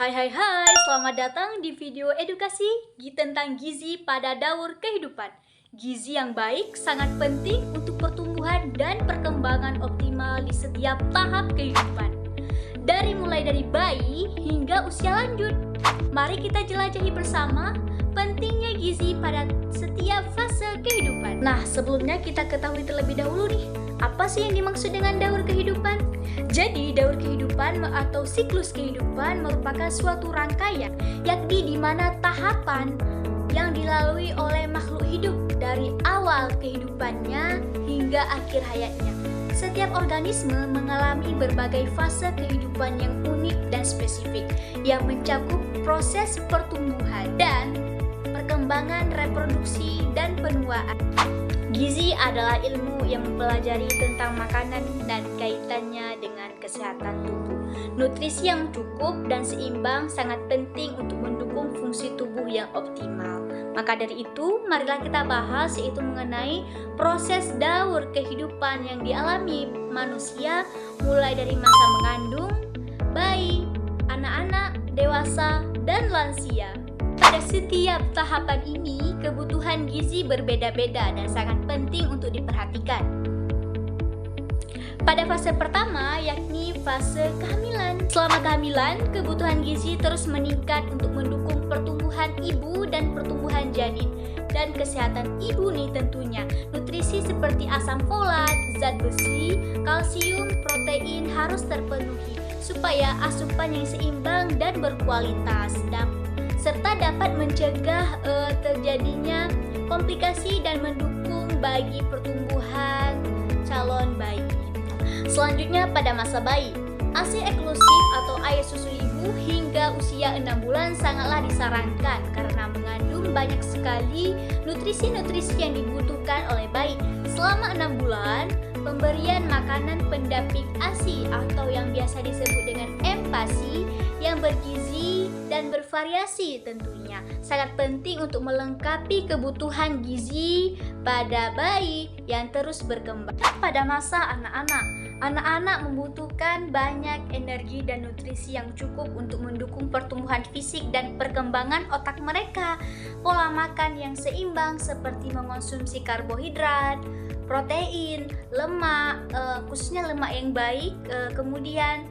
Hai, selamat datang di video edukasi tentang gizi pada daur kehidupan. Gizi yang baik sangat penting untuk pertumbuhan dan perkembangan optimal di setiap tahap kehidupan. Mulai dari bayi hingga usia lanjut. Mari kita jelajahi bersama pentingnya gizi pada setiap fase kehidupan. Nah, sebelumnya kita ketahui terlebih dahulu nih, apa sih yang dimaksud dengan daur kehidupan? Jadi, daur kehidupan atau siklus kehidupan merupakan suatu rangkaian, yakni di mana tahapan yang dilalui oleh makhluk hidup dari awal kehidupannya hingga akhir hayatnya. Setiap organisme mengalami berbagai fase kehidupan yang unik dan spesifik, yang mencakup proses pertumbuhan dan perkembangan reproduksi dan penuaan. Gizi adalah ilmu yang mempelajari tentang makanan dan kaitannya dengan kesehatan tubuh. Nutrisi yang cukup dan seimbang sangat penting untuk mendukung fungsi tubuh yang optimal. Maka dari itu, marilah kita bahas yaitu mengenai proses daur kehidupan yang dialami manusia mulai dari masa mengandung, bayi, anak-anak, dewasa, dan lansia. Pada setiap tahapan ini, kebutuhan gizi berbeda-beda dan sangat penting untuk diperhatikan. Pada fase pertama, yakni fase kehamilan. Selama kehamilan, kebutuhan gizi terus meningkat untuk mendukung pertumbuhan ibu dan pertumbuhan janin dan kesehatan ibu nih tentunya. Nutrisi seperti asam folat, zat besi, kalsium, protein harus terpenuhi supaya asupan yang seimbang dan berkualitas serta dapat mencegah terjadinya komplikasi dan mendukung bagi pertumbuhan calon bayi. Selanjutnya pada masa bayi, ASI eksklusif atau air susu ibu hingga usia 6 bulan sangatlah disarankan karena mengandung banyak sekali nutrisi-nutrisi yang dibutuhkan oleh bayi. Selama 6 bulan, pemberian makanan pendamping ASI atau yang biasa disebut dengan MPASI yang bergizi dan bervariasi tentunya sangat penting untuk melengkapi kebutuhan gizi pada bayi yang terus berkembang. Pada masa anak-anak membutuhkan banyak energi dan nutrisi yang cukup untuk mendukung pertumbuhan fisik dan perkembangan otak mereka. Pola makan yang seimbang seperti mengonsumsi karbohidrat, protein, lemak, khususnya lemak yang baik, kemudian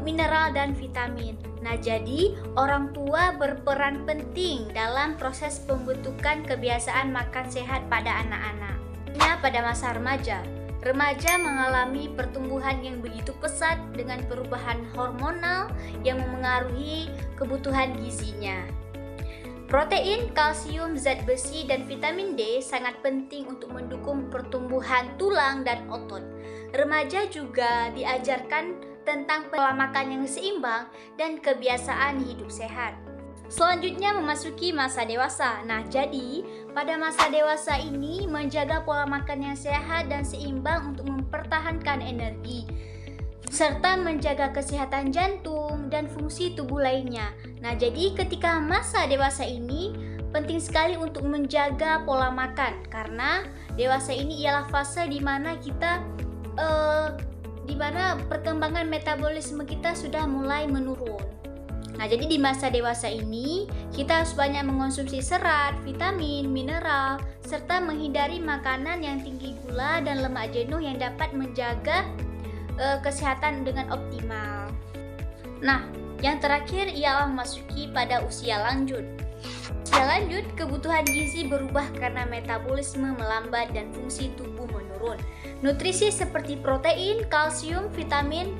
mineral dan vitamin. Nah, jadi orang tua berperan penting dalam proses pembentukan kebiasaan makan sehat pada anak-anak. Pada masa remaja mengalami pertumbuhan yang begitu pesat dengan perubahan hormonal yang memengaruhi kebutuhan gizinya. Protein, kalsium, zat besi, dan vitamin D sangat penting untuk mendukung pertumbuhan tulang dan otot. Remaja juga diajarkan tentang pola makan yang seimbang dan kebiasaan hidup sehat. Selanjutnya memasuki masa dewasa. Nah, jadi pada masa dewasa ini menjaga pola makan yang sehat dan seimbang untuk mempertahankan energi serta menjaga kesehatan jantung dan fungsi tubuh lainnya. Nah, jadi ketika masa dewasa ini penting sekali untuk menjaga pola makan karena dewasa ini ialah fase di mana perkembangan metabolisme kita sudah mulai menurun. Nah, jadi di masa dewasa ini kita harus banyak mengonsumsi serat, vitamin, mineral, serta menghindari makanan yang tinggi gula dan lemak jenuh yang dapat menjaga kesehatan dengan optimal. Nah, yang terakhir ialah memasuki pada usia lanjut. Usia lanjut, kebutuhan gizi berubah karena metabolisme melambat dan fungsi tubuh menurun. Nutrisi seperti protein, kalsium, vitamin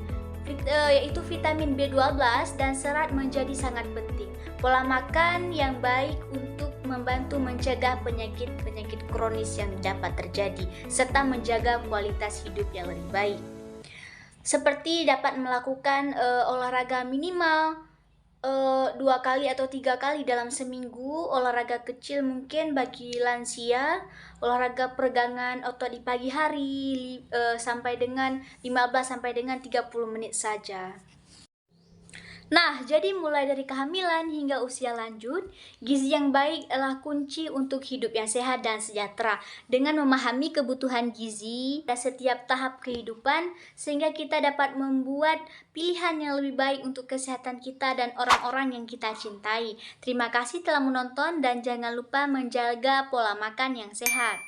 yaitu vitamin B12 dan serat menjadi sangat penting. Pola makan yang baik untuk membantu mencegah penyakit-penyakit kronis yang dapat terjadi serta menjaga kualitas hidup yang lebih baik. Seperti dapat melakukan olahraga minimal 2 kali atau 3 kali dalam seminggu, olahraga kecil mungkin bagi lansia, olahraga peregangan otot di pagi hari sampai dengan 15 sampai dengan 30 menit saja. Nah, jadi mulai dari kehamilan hingga usia lanjut, gizi yang baik adalah kunci untuk hidup yang sehat dan sejahtera. Dengan memahami kebutuhan gizi pada setiap tahap kehidupan, sehingga kita dapat membuat pilihan yang lebih baik untuk kesehatan kita dan orang-orang yang kita cintai. Terima kasih telah menonton dan jangan lupa menjaga pola makan yang sehat.